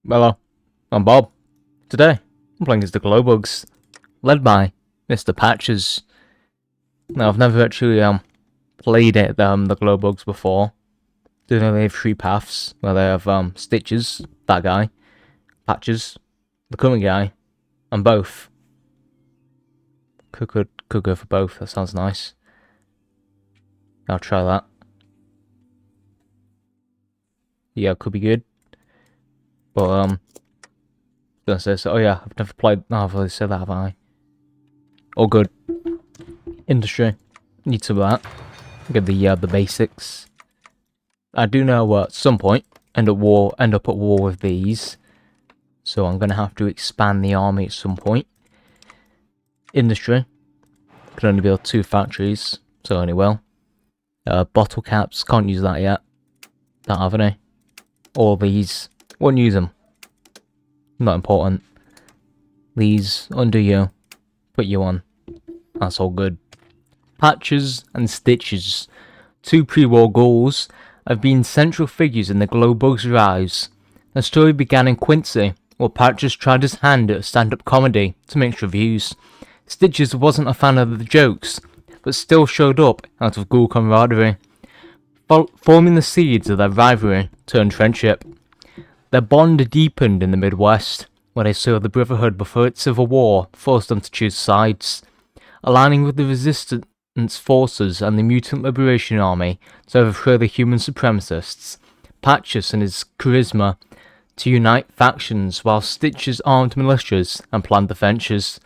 Hello, I'm Bob. Today, I'm playing as the Glowbugs, led by Mr. Patches. Now, I've never actually played the Glowbugs before. Do know they have 3 paths, where they have Stitches, that guy, Patches, the current guy, and both. Could go for both, that sounds nice. I'll try that. Yeah, could be good. But, gonna say so. Oh yeah, I've never played. No, I've already said that, haven't I? All good. Industry. Need some of that. Get the basics. I do know at some point end up at war with these. So I'm gonna have to expand the army at some point. Industry. Can only build 2 factories, so only will. Bottle caps, can't use that yet. Don't have any. All these, won't use them. Not important. These, undo you. Put you on. That's all good. Patches and Stitches, 2 pre-war ghouls, have been central figures in the Glowbugs' rise. The story began in Quincy, where Patches tried his hand at stand-up comedy to mixed reviews. Stitches wasn't a fan of the jokes, but still showed up out of ghoul camaraderie, forming the seeds of their rivalry turned friendship. Their bond deepened in the Midwest, where they saw the Brotherhood before its civil war forced them to choose sides, aligning with the resistance forces and the Mutant Liberation Army to overthrow the human supremacists. Patches and his charisma to unite factions, while Stitches armed militias and planned defences.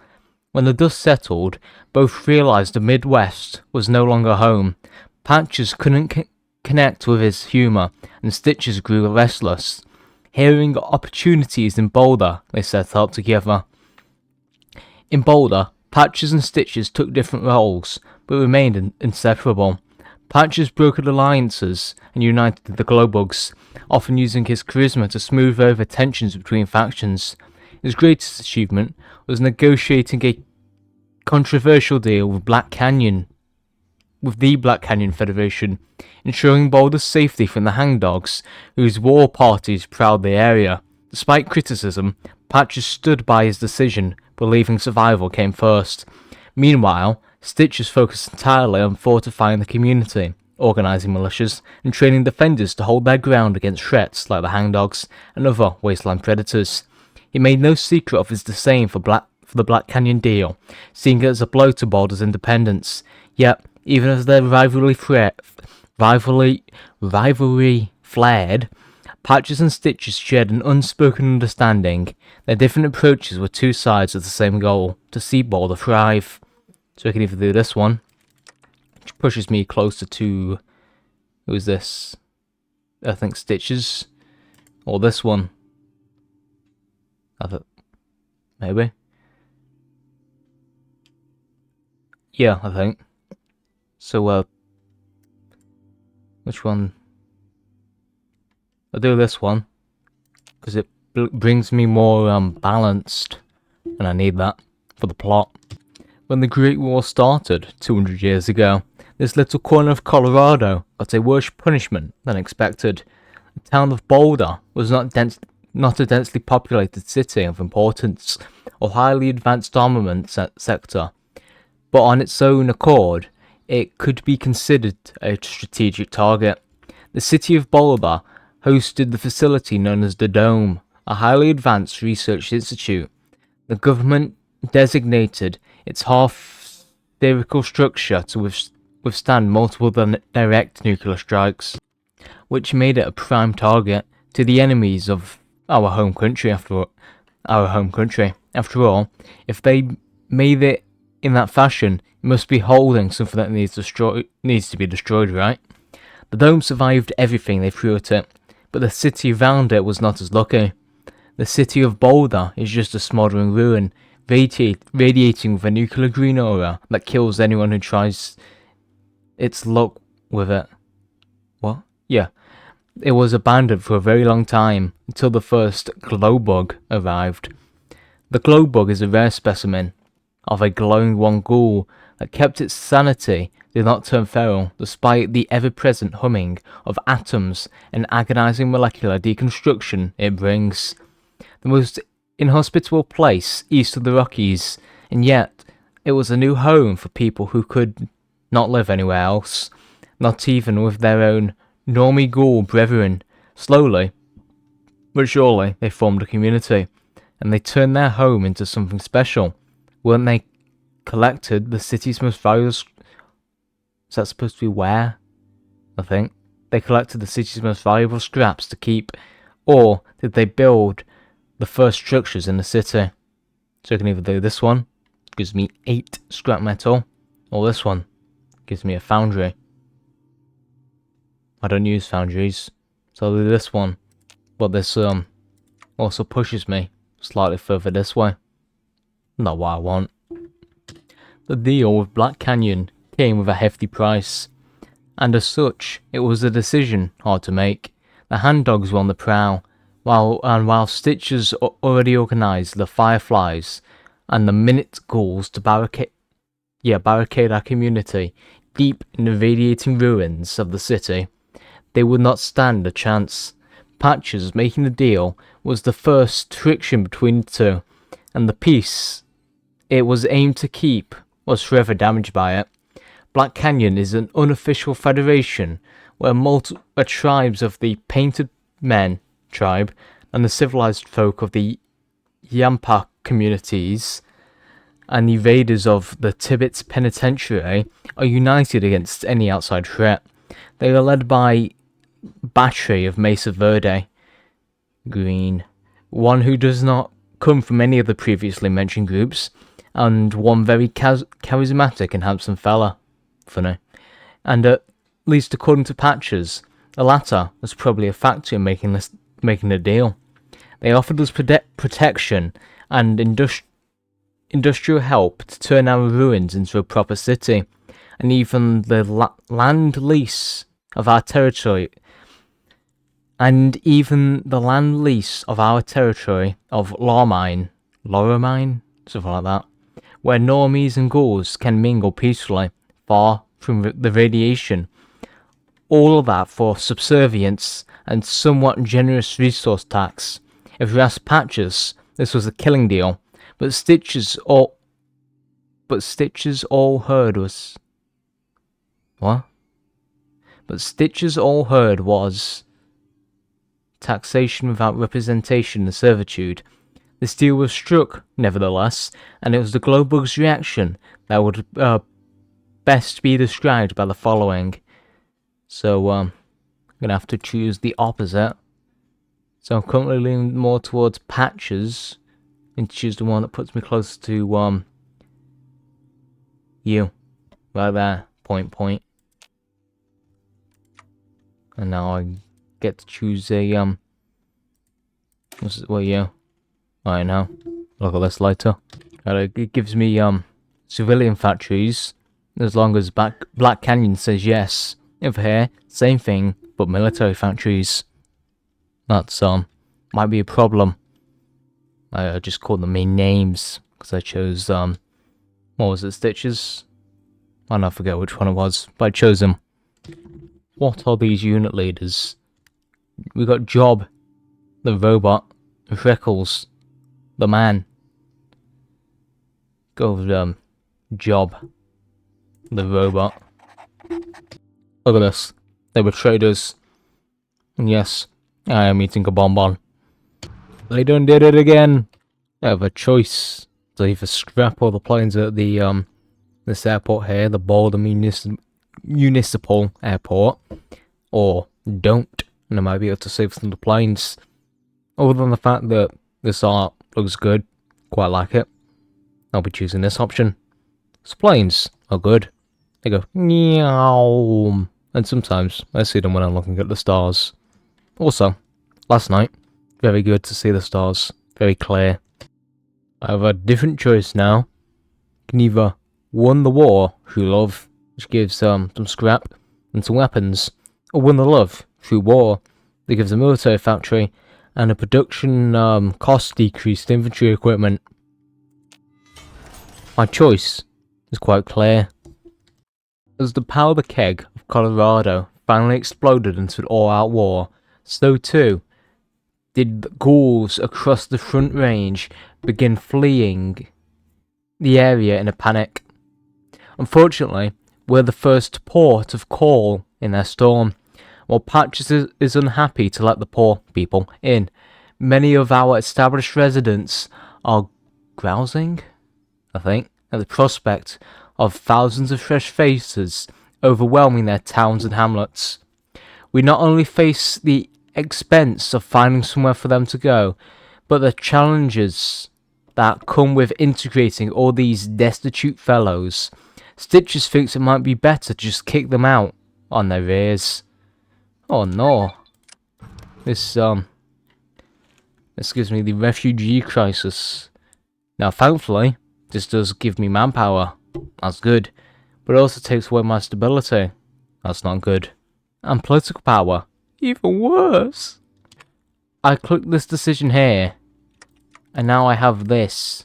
When the dust settled, both realised the Midwest was no longer home. Patches couldn't connect with his humour, and Stitches grew restless. Hearing opportunities in Boulder, they set out together. In Boulder, Patches and Stitches took different roles, but remained inseparable. Patches brokered alliances and united the Glowbugs, often using his charisma to smooth over tensions between factions. His greatest achievement was negotiating a controversial deal with the Black Canyon Federation, ensuring Boulder's safety from the hangdogs, whose war parties prowled the area. Despite criticism, Patches stood by his decision, believing survival came first. Meanwhile, Stitches focused entirely on fortifying the community, organising militias, and training defenders to hold their ground against threats like the hangdogs and other wasteland predators. He made no secret of his disdain for the Black Canyon deal, seeing it as a blow to Boulder's independence. Yet, even as their rivalry flared, Patches and Stitches shared an unspoken understanding. Their different approaches were 2 sides of the same goal, to see Boulder thrive. So we can either do this one, which pushes me closer to... who is this? I think Stitches. Or this one. Maybe. Yeah, I think. So, which one? I'll do this one, because it brings me more balanced, and I need that for the plot. When the Great War started 200 years ago, this little corner of Colorado got a worse punishment than expected. The town of Boulder was not a densely populated city of importance or highly advanced armament sector, but on its own accord, it could be considered a strategic target. The city of Boulder hosted the facility known as the Dome, a highly advanced research institute. The government designated its half-spherical structure to withstand multiple direct nuclear strikes, which made it a prime target to the enemies of our home country. After all, if they made it in that fashion, it must be holding something that needs to be destroyed, right? The Dome survived everything they threw at it, but the city around it was not as lucky. The city of Boulder is just a smouldering ruin, radiating with a nuclear green aura that kills anyone who tries its luck with it. What? Yeah. It was abandoned for a very long time, until the first Glowbug arrived. The Glowbug is a rare specimen of a glowing one ghoul that kept its sanity, did not turn feral, despite the ever-present humming of atoms and agonizing molecular deconstruction it brings. the most inhospitable place east of the Rockies, and yet it was a new home for people who could not live anywhere else, not even with their own normie ghoul brethren. Slowly, but surely, they formed a community, and they turned their home into something special. Weren't they collected the city's most valuable... Is that supposed to be where? I think. They collected the city's most valuable scraps to keep, or did they build the first structures in the city? So I can either do this one, gives me 8 scrap metal, or this one, gives me a foundry. I don't use foundries, so I'll do this one. But this also pushes me slightly further this way. Not what I want. The deal with Black Canyon came with a hefty price, and as such, it was a decision hard to make. The hand dogs were on the prowl, while Stitches already organised the Fireflies and the Minute Ghouls to barricade our community deep in the radiating ruins of the city. They would not stand a chance. Patches making the deal was the first friction between the two, and the peace it was aimed to keep was forever damaged by it. Black Canyon is an unofficial federation where tribes of the Painted Men tribe and the civilized folk of the Yampa communities and the raiders of the Tibbet's Penitentiary are united against any outside threat. They are led by Battery of Mesa Verde, green, one who does not come from any of the previously mentioned groups, and one very charismatic and handsome fella. Funny. And at least according to Patches, the latter was probably a factor in making the deal. They offered us protection and industrial help to turn our ruins into a proper city, and even the land lease of our territory. And even the land lease of our territory of Loramine, something like that, where normies and ghouls can mingle peacefully, far from the radiation. All of that for subservience and somewhat generous resource tax. If you ask Patches, this was a killing deal, but Stitches all heard was... What? But Stitches all heard was... taxation without representation and servitude. This deal was struck, nevertheless, and it was the Glowbugs' reaction that would best be described by the following. So, I'm going to have to choose the opposite. So I'm currently leaning more towards Patches, and choose the one that puts me closer to, you. Right there, point. And now I get to choose a, you? I know. Look at this later. It gives me, civilian factories, as long as Black Canyon says yes. Over here, same thing, but military factories. That's, might be a problem. I just called them main names, because I chose, what was it, Stitches? I don't forget which one it was, but I chose them. What are these unit leaders? We got Job, the robot, Freckles, the man. Go with, Job, the robot. Look at this. They were traders. And yes, I am eating a bonbon. They done did it again. I have a choice to either scrap all the planes at the this airport here, the Boulder Municipal Airport, or don't, and I might be able to save some of the planes. Other than the fact that this art looks good, quite like it, I'll be choosing this option. So planes are good. They go meow, and sometimes I see them when I'm looking at the stars. Also, last night, very good to see the stars, very clear. I have a different choice now. Can either win the war through love, which gives some scrap and some weapons, or win the love through war, that gives a military factory and a production cost decreased infantry equipment. My choice is quite clear. As the powder keg of Colorado finally exploded into an all-out war, so too did the ghouls across the front range begin fleeing the area in a panic. Unfortunately, we're the first port of call in their storm. While Patches is unhappy to let the poor people in, many of our established residents are grousing, I think, at the prospect of thousands of fresh faces overwhelming their towns and hamlets. We not only face the expense of finding somewhere for them to go, but the challenges that come with integrating all these destitute fellows. Stitches thinks it might be better to just kick them out on their ears. Oh no. This gives me the refugee crisis. Now thankfully, this does give me manpower. That's good. But it also takes away my stability. That's not good. And political power. Even worse. I clicked this decision here. And now I have this.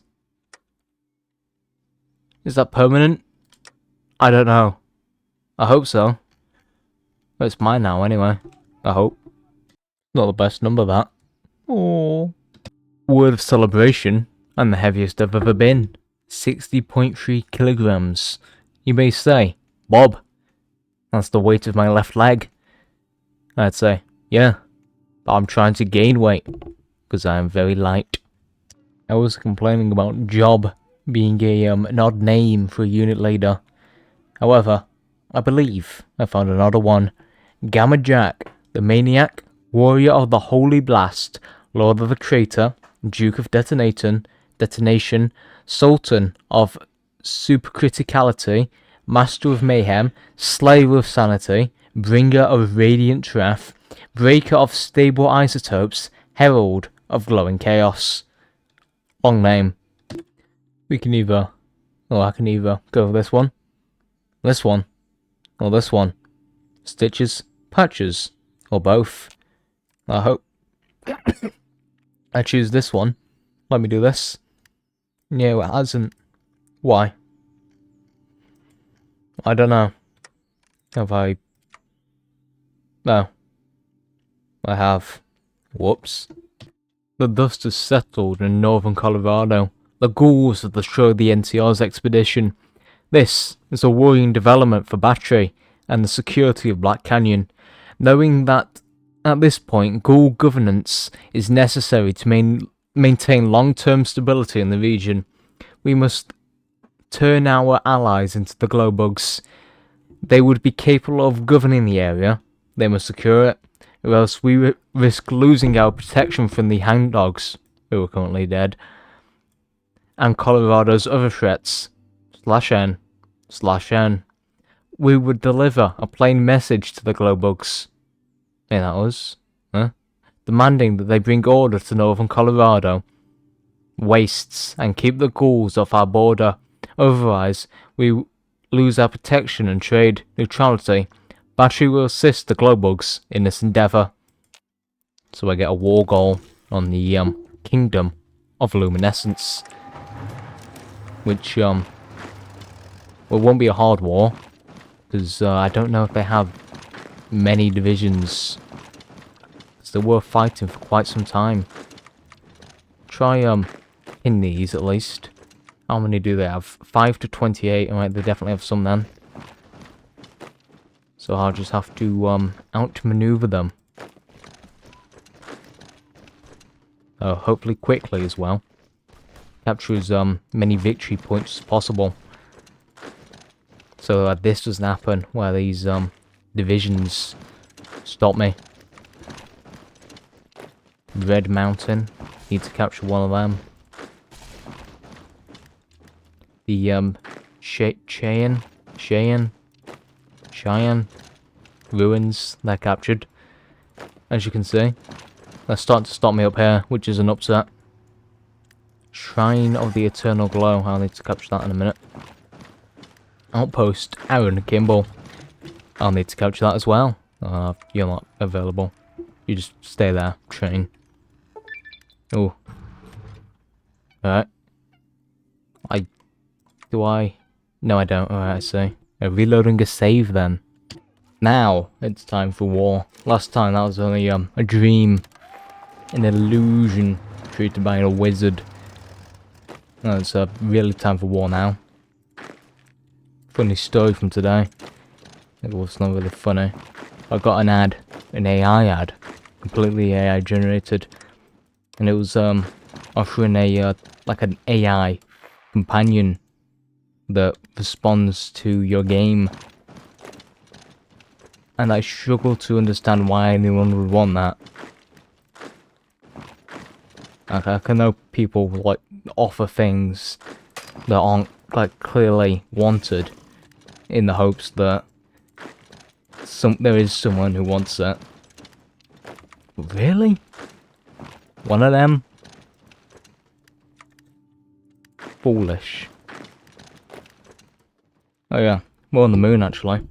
Is that permanent? I don't know. I hope so. Well, it's mine now anyway. I hope. Not the best number, that. Oh. Word of celebration. And the heaviest I've ever been. 60.3 kilograms. You may say, Bob, that's the weight of my left leg. I'd say, yeah, but I'm trying to gain weight, because I am very light. I was complaining about Job being an odd name for a unit leader. However, I believe I found another one. Gamma Jack, the Maniac, Warrior of the Holy Blast, Lord of the Crater, Duke of Detonation, Sultan of Supercriticality, Master of Mayhem, Slayer of Sanity, Bringer of Radiant Wrath, Breaker of Stable Isotopes, Herald of Glowing Chaos. Long name. We can either... Oh, I can either go for this one, or this one. Stitches, Patches, or both. I hope... I choose this one. Let me do this. No, it hasn't. Why? I don't know. Have I... No. I have. Whoops. The dust has settled in northern Colorado. The ghouls have destroyed the NCR's expedition. This is a worrying development for Battery and the security of Black Canyon. Knowing that at this point ghoul governance is necessary to maintain long-term stability in the region, we must turn our allies into the Glowbugs. They would be capable of governing the area. They must secure it, or else we risk losing our protection from the hangdogs, who are currently dead, and Colorado's other threats. /N. We would deliver a plain message to the Glowbugs. Ain't that us? Huh? Demanding that they bring order to northern Colorado. Wastes, and keep the ghouls off our border. Otherwise, we lose our protection and trade neutrality. Battery will assist the Glowbugs in this endeavour. So I get a war goal on the Kingdom of Luminescence. Which, well, it won't be a hard war. Because I don't know if they have many divisions. Because they were fighting for quite some time. Try, in these at least. How many do they have? 5 to 28. Alright, they definitely have some then. So I'll just have to outmaneuver them. Hopefully quickly as well. Capture as many victory points as possible. So that this doesn't happen where these divisions stop me. Red Mountain. Need to capture one of them. The Cheyenne ruins, they're captured. As you can see. They're starting to stop me up here, which is an upset. Shrine of the Eternal Glow. I'll need to capture that in a minute. Outpost Aaron Kimball. I'll need to capture that as well. You're not available. You just stay there. Train. Oh. Alright. Do I? No, I don't. Alright, I see. Reloading a save then. Now, it's time for war. Last time that was only a dream. an illusion created by a wizard. No, it's really time for war now. Funny story from today. It was not really funny. I got an ad, an AI ad, completely AI generated, and it was offering a like an AI companion that responds to your game. And I struggle to understand why anyone would want that. Like, I can know people like offer things that aren't like clearly wanted in the hopes that there is someone who wants it. Really? One of them? Foolish. Oh yeah, we're on the moon actually.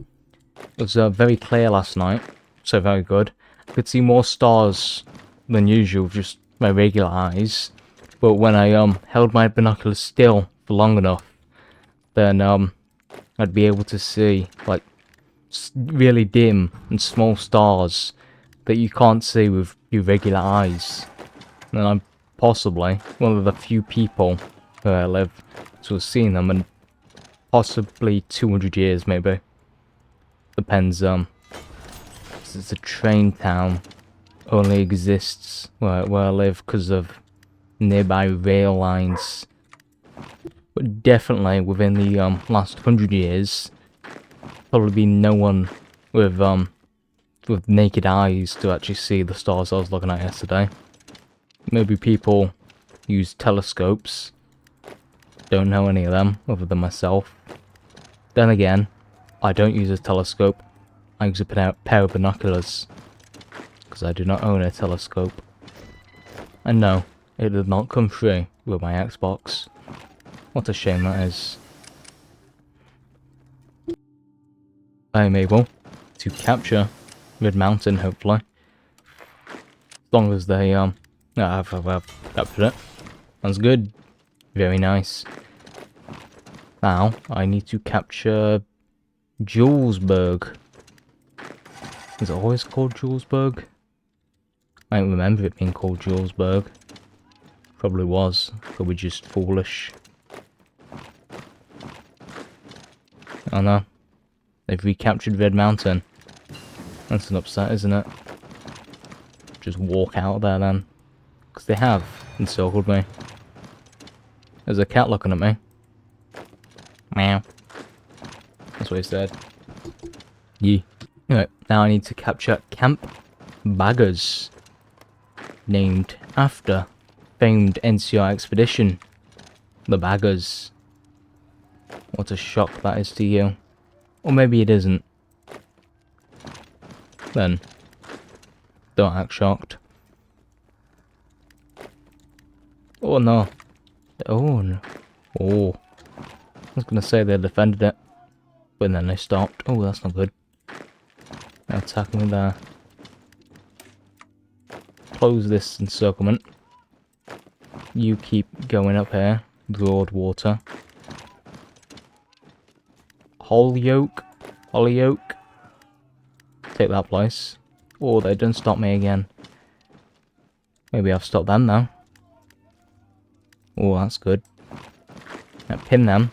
It was very clear last night, so very good. I could see more stars than usual with just my regular eyes, but when I held my binoculars still for long enough, then I'd be able to see like really dim and small stars that you can't see with your regular eyes. And I'm possibly one of the few people where I live to have seen them in possibly 200 years maybe. Depends, it's a train town, only exists where I live because of nearby rail lines. But definitely within the last 100 years, probably been no one with naked eyes to actually see the stars I was looking at yesterday. Maybe people use telescopes. Don't know any of them other than myself. Then again, I don't use a telescope. I use a pair of binoculars. Because I do not own a telescope. And no, it did not come free with my Xbox. What a shame that is. I am able to capture Red Mountain, hopefully. As long as they, I've captured it. That's good. Very nice. Now, I need to capture Julesburg. Is it always called Julesburg? I don't remember it being called Julesburg. Probably was. Probably just foolish. Oh no. They've recaptured Red Mountain. That's an upset, isn't it? Just walk out there then. Because they have encircled me. There's a cat looking at me. Meow. That's what he said. Yeah. Anyway, now I need to capture Camp Baggers. Named after famed NCR expedition. The Baggers. What a shock that is to you. Or maybe it isn't. Then, don't act shocked. Oh no. Oh no. Oh. I was gonna say they defended it. But then they stopped. Oh, that's not good. They're attacking me there. Close this encirclement. You keep going up here. Broadwater. Holyoke. Take that place. Oh, they didn't stop me again. Maybe I've stopped them now. Oh, that's good. Now pin them.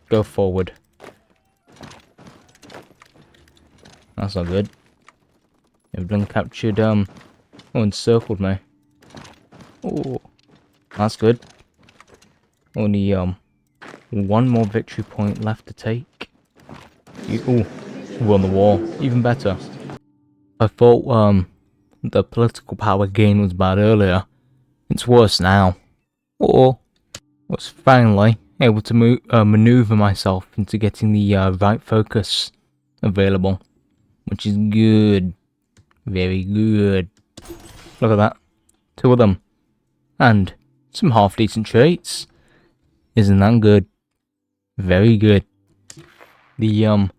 Go forward. That's not good. They've done captured, encircled me. Oh, that's good. Only, one more victory point left to take. Ooh, we're on the wall. Even better. I thought, the political power gain was bad earlier. It's worse now. Or, I was finally able to maneuver myself into getting the right focus available. Which is good. Very good. Look at that. 2 of them. And some half decent traits. Isn't that good? Very good. The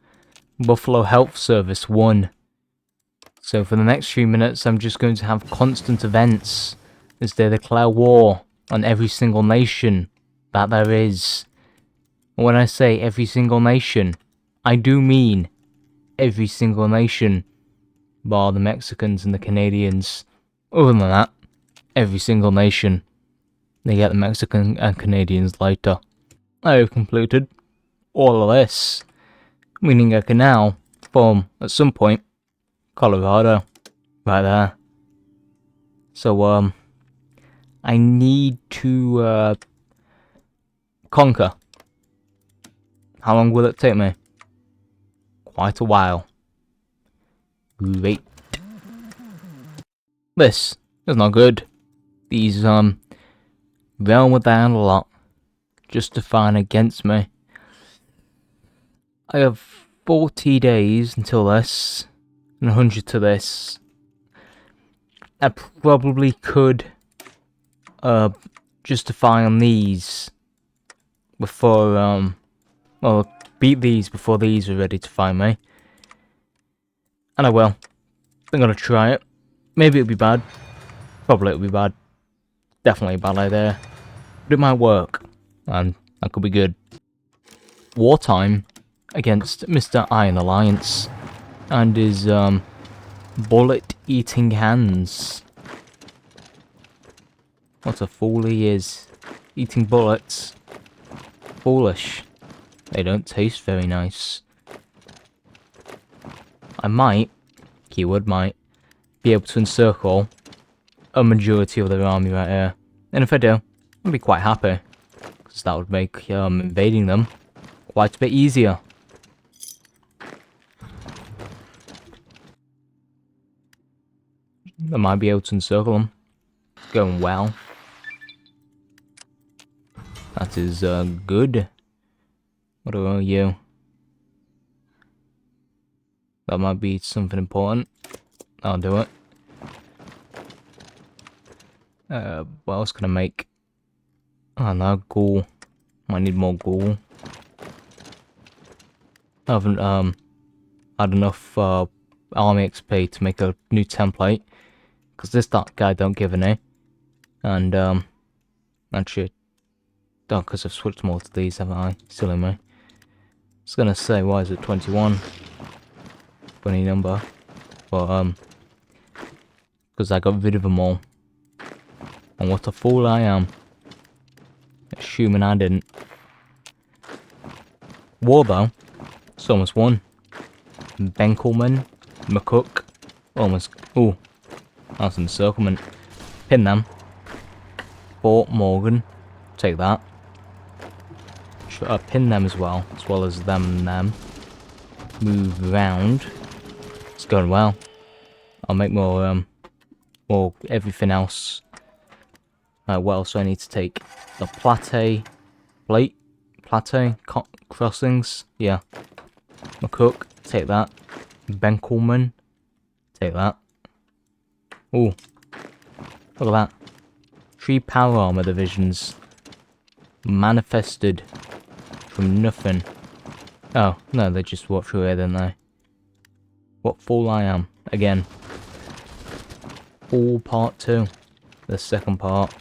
Buffalo Health Service won. So for the next few minutes I'm just going to have constant events as they declare war on every single nation that there is. When I say every single nation, I do mean every single nation, bar the Mexicans and the Canadians. Other than that, every single nation. They get the Mexican and Canadians later. I have completed all of this, meaning I can now form, at some point, Colorado. Right there. So, I need to, conquer. How long will it take me? Quite a while. Great. This is not good. These, realm without a lot justifying against me. I have 40 days until this, and 100 to this. I probably could, justify on these before, well, beat these before these are ready to find me. And I will. I'm gonna try it. Maybe it'll be bad. Probably it'll be bad. Definitely a bad idea. But it might work. And that could be good. Wartime against Mr. Iron Alliance. And his, bullet-eating hands. What a fool he is. Eating bullets. Foolish. They don't taste very nice. I might, keyword might, be able to encircle a majority of their army right here. And if I do, I'll be quite happy. Because that would make invading them quite a bit easier. I might be able to encircle them. Going well. That is good. What are you? That might be something important. I'll do it. What else can I make? Oh no, ghoul. Might need more ghoul. I haven't had enough army XP to make a new template. Because this guy don't give any. And actually, oh, because I've switched more to these, haven't I? Silly me. I was gonna say, why is it 21? Funny number. But because I got rid of them all. And what a fool I am. Assuming I didn't. War though. It's almost won. Benkelman. McCook. Almost. Ooh. That's an encirclement. Pin them. Fort Morgan. Take that. Should I pin them as well as them and them. Move around. It's going well. I'll make more everything else. What else do I need to take? The plate crossings. Yeah. McCook. Take that. Benkelman. Take that. Ooh. Look at that. 3 power armor divisions. Manifested. From nothing. Oh, no, they just walked through here, didn't they? What fool I am. Again. All part 2. The second part.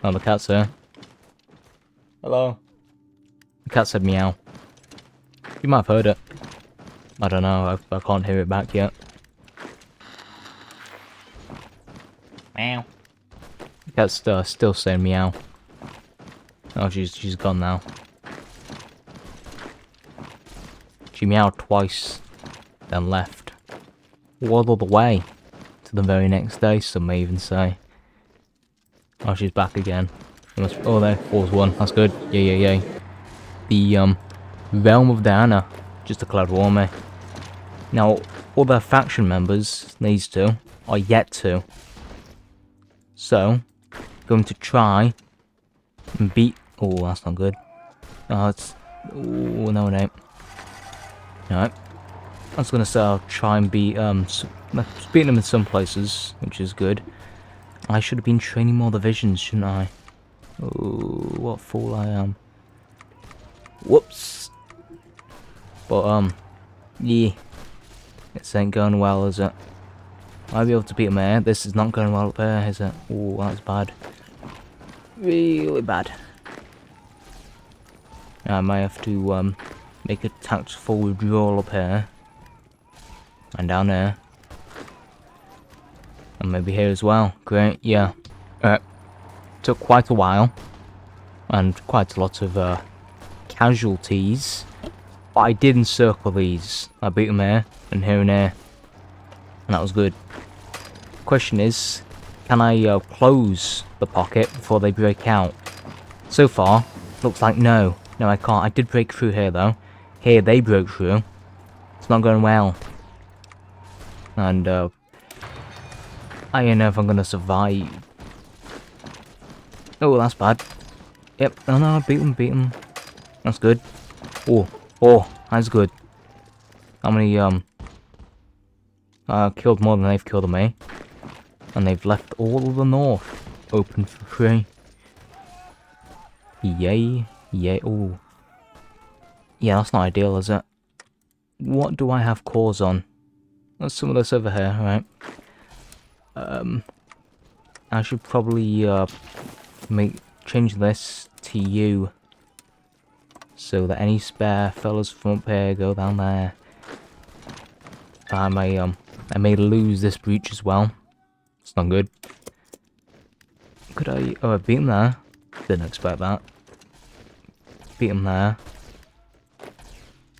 Oh, the cat's here. Hello. The cat said meow. You might have heard it. I don't know, I can't hear it back yet. Meow. The cat's still saying meow. Oh, she's gone now. She meowed twice, then left. Waddled the way to the very next day, some may even say. Oh, she's back again. Oh, there, 4-1. That's good. Yay. The Realm of Diana just declared war on me. Now, all their faction members, these two, are yet to. So, going to try and beat. Oh, that's not good. Oh, it's. Oh, no, it ain't. Alright. I was gonna say I'll try and beat beating them in some places, which is good. I should have been training more divisions, shouldn't I? Oh, what fool I am. Whoops. But yeah. This ain't going well, is it? I'll be able to beat him here. This is not going well up here, is it? Oh, that's bad. Really bad. I might have to make a tactful withdrawal up here. And down there. And maybe here as well. Great, yeah. Took quite a while. And quite a lot of casualties. But I did encircle these. I beat them here, and here and here. And that was good. Question is, can I close the pocket before they break out? So far, looks like no. No, I can't. I did break through here, though. Here, they broke through. It's not going well. And, I don't know if I'm gonna survive. Oh, that's bad. Yep, oh no, beat them. That's good. Oh, that's good. How many, killed more than they've killed me. And they've left all of the north open for free. Yay, oh. Yeah, that's not ideal, is it? What do I have cores on? There's some of this over here, right? I should probably, change this to you. So that any spare fellas from up here go down there. I may lose this breach as well. It's not good. Could I... Oh, I beat him there. Didn't expect that. Beat him there.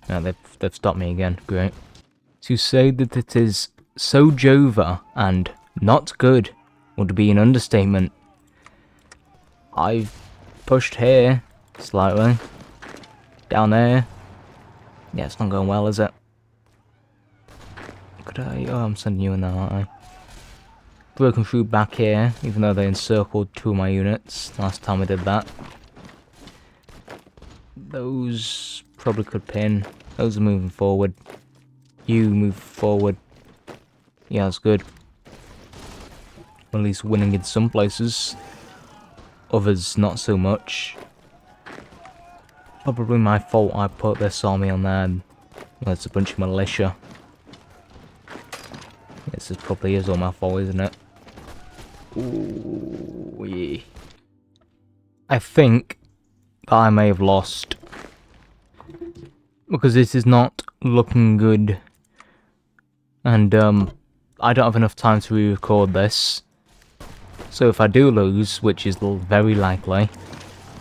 Yeah, they've stopped me again. Great. To say that it is so Jova and not good would be an understatement. I've pushed here slightly. Down there. Yeah, it's not going well, is it? Could I... Oh, I'm sending you in there, aren't I? Broken through back here, even though they encircled 2 of my units last time I did that. Those probably could pin. Those are moving forward. You move forward. Yeah, that's good. At least winning in some places. Others, not so much. Probably my fault I put this army on there. And, well, it's a bunch of militia. This probably is all my fault, isn't it? Ooh, yeah. I think that I may have lost. Because this is not looking good. And, I don't have enough time to re-record this. So if I do lose, which is very likely,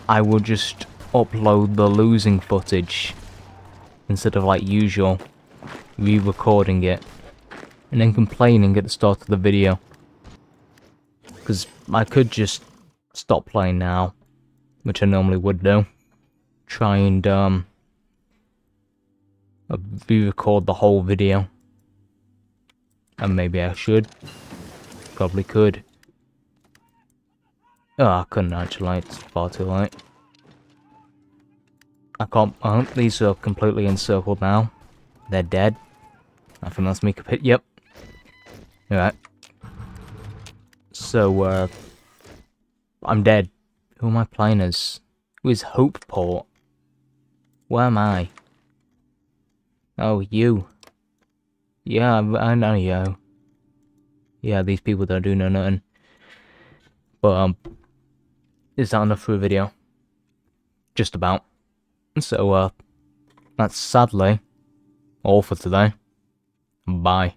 I will just upload the losing footage. Instead of, like usual, re-recording it. And then complaining at the start of the video. Because I could just stop playing now. Which I normally would do. Try and, re-record the whole video. And maybe I should. Probably could. Oh, I couldn't actually. It's far too late. I can't... Oh, these are completely encircled now. They're dead. I think that's me kaput. Yep. Alright. So, I'm dead. Who am I playing as? Who is Hopeport? Where am I? Oh, you. Yeah, I know you. Yeah, these people don't do nothing. But, is that enough for a video? Just about. So, that's sadly all for today. Bye.